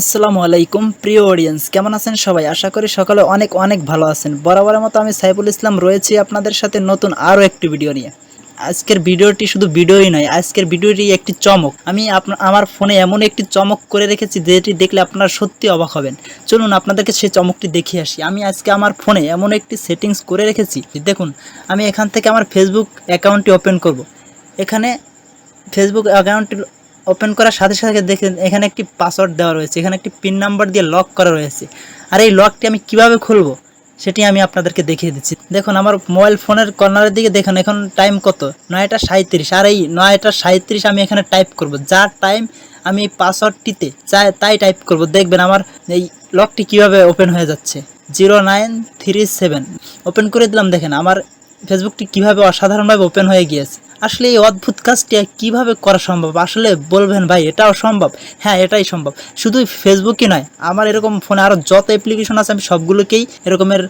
আসসালামু আলাইকুম প্রিয় অডিয়েন্স, কেমন আছেন সবাই? আশা করি সকালে অনেক অনেক ভালো আছেন। বরাবরের মতো আমি সাইফুল ইসলাম রয়েছি আপনাদের সাথে নতুন আরও একটি ভিডিও নিয়ে। আজকের ভিডিওটি শুধু ভিডিওই নয়, আজকের ভিডিওটি একটি চমক। আমি আমার ফোনে এমন একটি চমক করে রেখেছি যেটি দেখলে আপনারা সত্যি অবাক হবেন। চলুন আপনাদেরকে সেই চমকটি দেখিয়ে আসি। আমি আজকে আমার ফোনে এমন একটি সেটিংস করে রেখেছি, দেখুন। আমি এখান থেকে আমার ফেসবুক অ্যাকাউন্টটি ওপেন করব। এখানে ফেসবুক অ্যাকাউন্টটি ওপেন করার সাথে সাথে দেখেন এখানে একটি পাসওয়ার্ড দেওয়া রয়েছে, এখানে একটি পিন নাম্বার দিয়ে লক করা রয়েছে। আর এই লকটি আমি কিভাবে খুলবো সেটি আমি আপনাদেরকে দেখিয়ে দিচ্ছি। দেখুন আমার মোবাইল ফোনের কর্নারের দিকে দেখুন, এখন টাইম কত? 9টা 37। আর এই 9টা 37 আমি এখানে টাইপ করব। যার টাইম আমি এই পাসওয়ার্ডটিতে তাই টাইপ করব। দেখবেন আমার এই লকটি কিভাবে ওপেন হয়ে যাচ্ছে। 0937 ওপেন করে দিলাম। দেখেন আমার ফেসবুকটি কিভাবে অসাধারণভাবে ওপেন হয়ে গিয়েছে। আসলে এই অদ্ভুত কাজটি কিভাবে করা সম্ভব? আসলে বলবেন ভাই এটাও সম্ভব? হ্যাঁ, এটাই সম্ভব। শুধু ফেসবুকই নয়, আমার এরকম ফোনে আরও যত অ্যাপ্লিকেশন আছে আমি সবগুলোকেই এরকমের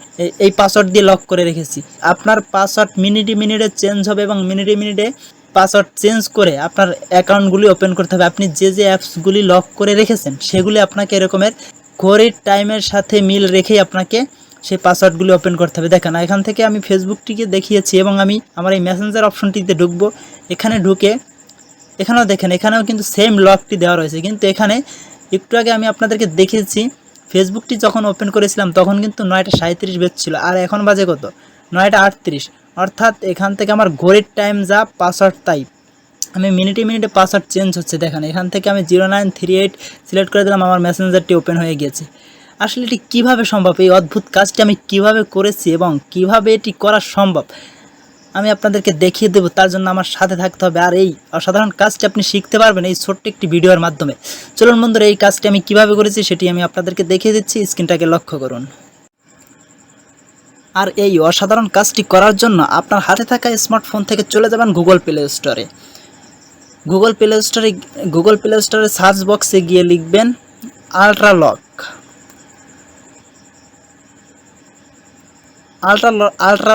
এই পাসওয়ার্ড দিয়ে লক করে রেখেছি। আপনার পাসওয়ার্ড মিনিটে মিনিটে চেঞ্জ হবে এবং মিনিটে মিনিটে পাসওয়ার্ড চেঞ্জ করে আপনার অ্যাকাউন্টগুলি ওপেন করতে হবে। আপনি যে যে অ্যাপসগুলি লক করে রেখেছেন সেগুলি আপনাকে এরকমের ঘড়ির টাইমের সাথে মিল রেখেই আপনাকে সেই পাসওয়ার্ডগুলি ওপেন করতে হবে। দেখেন এখান থেকে আমি ফেসবুকটিকে দেখিয়েছি এবং আমি আমার এই মেসেঞ্জার অপশনটিতে ঢুকবো। এখানে ঢুকে এখানেও দেখেন, এখানেও কিন্তু সেম লকটি দেওয়া রয়েছে, কিন্তু এখানে একটু আগে আমি আপনাদেরকে দেখিয়েছি ফেসবুকটি যখন ওপেন করেছিলাম তখন কিন্তু 9টা 37 বেজছিল, আর এখন বাজে কত? 9টা 38। অর্থাৎ এখান থেকে আমার ঘড়ির টাইম যা, পাসওয়ার্ড তাই। আমি মিনিটে মিনিটে পাসওয়ার্ড চেঞ্জ হচ্ছে। দেখেন এখান থেকে আমি 0938 সিলেক্ট করে দিলাম, আমার মেসেঞ্জারটি ওপেন হয়ে গিয়েছে। আসলে এটি কীভাবে সম্ভব? এই অদ্ভুত কাজটি আমি কিভাবে করেছি এবং কিভাবে এটি করা সম্ভব আমি আপনাদেরকে দেখিয়ে দেবো। তার জন্য আমার সাথে থাকতে হবে, আর এই অসাধারণ কাজটি আপনি শিখতে পারবেন এই ছোট্ট একটি ভিডিওর মাধ্যমে। চলুন বন্ধুরা, এই কাজটি আমি কিভাবে করেছি সেটি আমি আপনাদেরকে দেখিয়ে দিচ্ছি। স্ক্রিনটাকে লক্ষ্য করুন। আর এই অসাধারণ কাজটি করার জন্য আপনার হাতে থাকা স্মার্টফোন থেকে চলে যাবেন গুগল প্লে স্টোরে। গুগল প্লে স্টোরে সার্চ বক্সে গিয়ে লিখবেন আল্ট্রা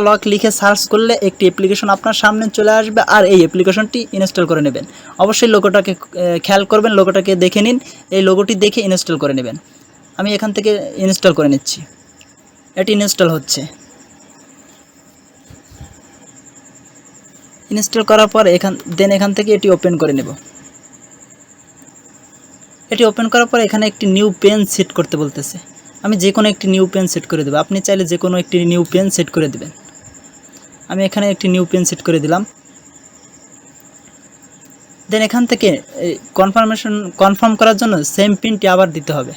লক লিখে সার্চ করলে একটি অ্যাপ্লিকেশন আপনার সামনে চলে আসবে, আর এই অ্যাপ্লিকেশনটি ইনস্টল করে নেবেন। অবশ্যই লোগোটাকে খেয়াল করবেন, লোগোটাকে দেখে নিন, এই লোগোটি দেখে ইনস্টল করে নেবেন। আমি এখান থেকে ইনস্টল করে নিচ্ছি। এটি ইনস্টল হচ্ছে। ইনস্টল করার পর এখান থেকে এটি ওপেন করে নেব। এটি ওপেন করার পর এখানে একটি নিউ পেন সেট করতে বলতেছে। আমি যে কোনো একটি নিউ পেন সেট করে দেবো। আপনি চাইলে যে কোনো একটি নিউ পেন সেট করে দেবেন। আমি এখানে একটি নিউ পেন সেট করে দিলাম। দেন এখান থেকে কনফার্ম করার জন্য সেম পিনটি আবার দিতে হবে।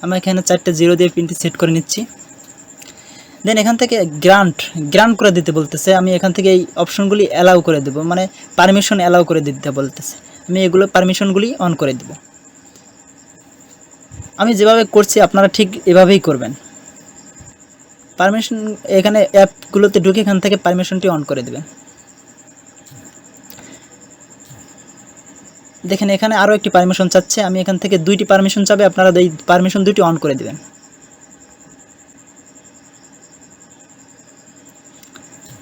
আমি এখানে 4টা 0 দিয়ে পিনটি সেট করে নিচ্ছি। দেন এখান থেকে গ্রান্ট করে দিতে বলতেছে। আমি এখান থেকে এই অপশনগুলি অ্যালাউ করে দেবো, মানে পারমিশন অ্যালাউ করে দিতে বলতেছে। আমি এগুলো পারমিশনগুলি অন করে দেব। আমি যেভাবে করছি আপনারা ঠিক এভাবেই করবেন। পারমিশন এখানে অ্যাপগুলোতে ঢুকে এখান থেকে পারমিশনটি অন করে দেবেন। দেখেন এখানে আরও একটি পারমিশন চাচ্ছে। আমি এখান থেকে 2টি পারমিশন চাবে, আপনারা এই পারমিশন 2টি অন করে দেবেন।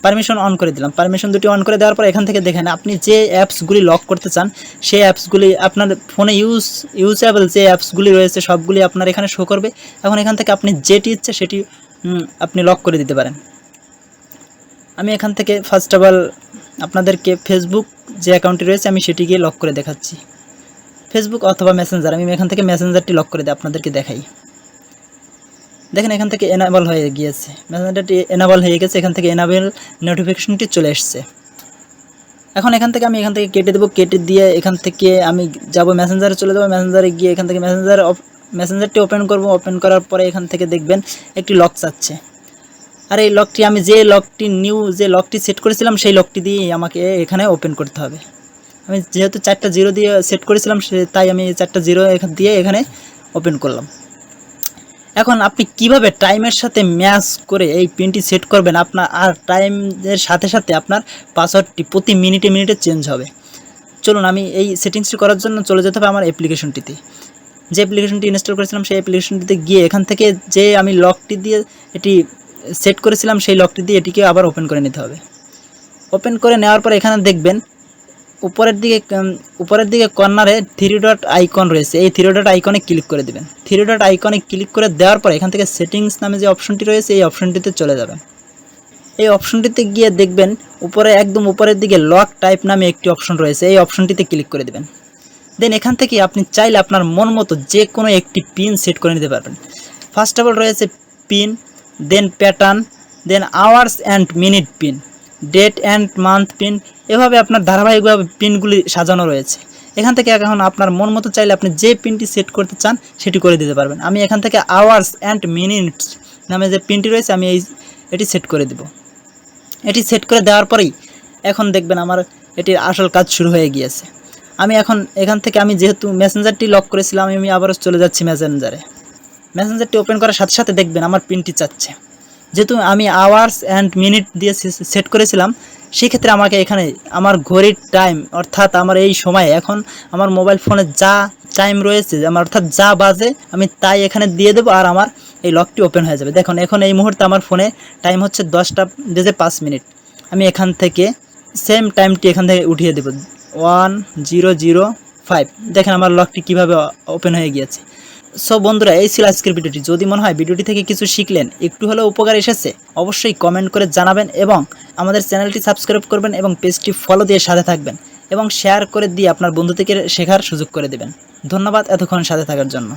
পারমিশন অন করে দিলাম। পারমিশন 2টি অন করে দেওয়ার পর এখান থেকে দেখেন আপনি যে অ্যাপসগুলি লক করতে চান সেই অ্যাপসগুলি আপনার ফোনে ইউজেবল যে অ্যাপসগুলি রয়েছে সবগুলি আপনার এখানে শো করবে। এখন এখান থেকে আপনি যেটি ইচ্ছে সেটি আপনি লক করে দিতে পারেন। আমি এখান থেকে ফার্স্ট অফ অল আপনাদেরকে ফেসবুক যে অ্যাকাউন্টটি রয়েছে আমি সেটিকে লক করে দেখাচ্ছি। ফেসবুক অথবা মেসেঞ্জার, আমি এখান থেকে মেসেঞ্জারটি লক করে আপনাদেরকে দেখাই। দেখেন এখান থেকে এনাবল হয়ে গিয়েছে, মেসেঞ্জারটি এনাবল হয়ে গেছে। এখান থেকে এনাবেল নোটিফিকেশনটি চলে এসছে। এখন এখান থেকে আমি কেটে দেবো। কেটে দিয়ে এখান থেকে আমি যাব মেসেঞ্জারে, চলে যাবো। মেসেঞ্জারে গিয়ে এখান থেকে মেসেঞ্জারটি ওপেন করব। ওপেন করার পরে এখান থেকে দেখবেন একটি লক চাচ্ছে। আর এই লকটি আমি যে লকটি সেট করেছিলাম সেই লকটি দিয়ে আমাকে এখানে ওপেন করতে হবে। আমি যেহেতু 4টা 0 দিয়ে সেট করেছিলাম তাই আমি 4টা 0 দিয়ে এখানে ওপেন করলাম। এখন আপনি কিভাবে টাইমের সাথে ম্যাচ করে এই পিনটি সেট করবেন আপনার, আর টাইমের সাথে সাথে আপনার পাসওয়ার্ডটি প্রতি মিনিটে মিনিটে চেঞ্জ হবে। চলুন আমি এই সেটিংসটি করার জন্য চলে যেতে হবে আমার অ্যাপ্লিকেশনটিতে। যে অ্যাপ্লিকেশনটি ইনস্টল করেছিলাম সেই অ্যাপ্লিকেশনটিতে গিয়ে এখান থেকে যে আমি লকটি দিয়ে এটি সেট করেছিলাম সেই লকটি দিয়ে এটিকে আবার ওপেন করে নিতে হবে। ওপেন করে নেওয়ার পর এখানে দেখবেন উপরের দিকে কর্নারে থ্রি ডট আইকন রয়েছে, এই থ্রি ডট আইকনে ক্লিক করে দেবেন। থ্রি ডট আইকনে ক্লিক করে দেওয়ার পরে এখান থেকে সেটিংস নামে যে অপশনটি রয়েছে এই অপশনটিতে চলে যাবেন। এই অপশনটিতে গিয়ে দেখবেন উপরে একদম উপরের দিকে লক টাইপ নামে একটি অপশন রয়েছে, এই অপশনটিতে ক্লিক করে দেবেন। দেন এখান থেকে আপনি চাইলে আপনার মন মতো যে কোনো একটি পিন সেট করে নিতে পারবেন। ফার্স্ট অফ অল রয়েছে pin, then pattern, then hours and minute pin, date and month pin, এভাবে আপনার ধারাবাহিকভাবে পিনগুলি সাজানো রয়েছে। এখান থেকে এখন আপনার মন মতো চাইলে আপনি যে পিনটি সেট করতে চান সেটি করে দিতে পারবেন। আমি এখান থেকে আওয়ার্স অ্যান্ড মিনিটস নামে যে পিনটি রয়েছে আমি এটি সেট করে দেব। এটি সেট করে দেওয়ার পরেই এখন দেখবেন আমার এটির আসল কাজ শুরু হয়ে গিয়েছে। আমি এখন এখান থেকে আমি যেহেতু মেসেঞ্জারটি লক করেছিলাম আমি আবারও চলে যাচ্ছি মেসেঞ্জারে। মেসেঞ্জারটি ওপেন করার সাথে সাথে দেখবেন আমার পিনটি চাচ্ছে। যেহেতু আমি আওয়ার্স অ্যান্ড মিনিট দিয়ে সেট করেছিলাম সেক্ষেত্রে আমাকে এখানে আমার ঘড়ির টাইম অর্থাৎ আমার এই সময়ে এখন আমার মোবাইল ফোনে যা টাইম রয়েছে আমার অর্থাৎ যা বাজে আমি তাই এখানে দিয়ে দেবো আর আমার এই লকটি ওপেন হয়ে যাবে। দেখুন এখন এই মুহূর্তে আমার ফোনে টাইম হচ্ছে 10:05। আমি এখান থেকে সেম টাইমটি এখান থেকে উঠিয়ে দেবো 10:05। দেখেন আমার লকটি কীভাবে ওপেন হয়ে গিয়েছে। সো বন্ধুরা এই ছিল আজকের ভিডিওটি। যদি মনে হয় ভিডিওটি থেকে কিছু শিখলেন, একটু হলেও উপকার এসেছে, অবশ্যই কমেন্ট করে জানাবেন এবং আমাদের চ্যানেলটি সাবস্ক্রাইব করবেন এবং পেজটি ফলো দিয়ে সাথে থাকবেন এবং শেয়ার করে দিয়ে আপনার বন্ধু থেকে শেখার সুযোগ করে দেবেন। ধন্যবাদ এতক্ষণ সাথে থাকার জন্য।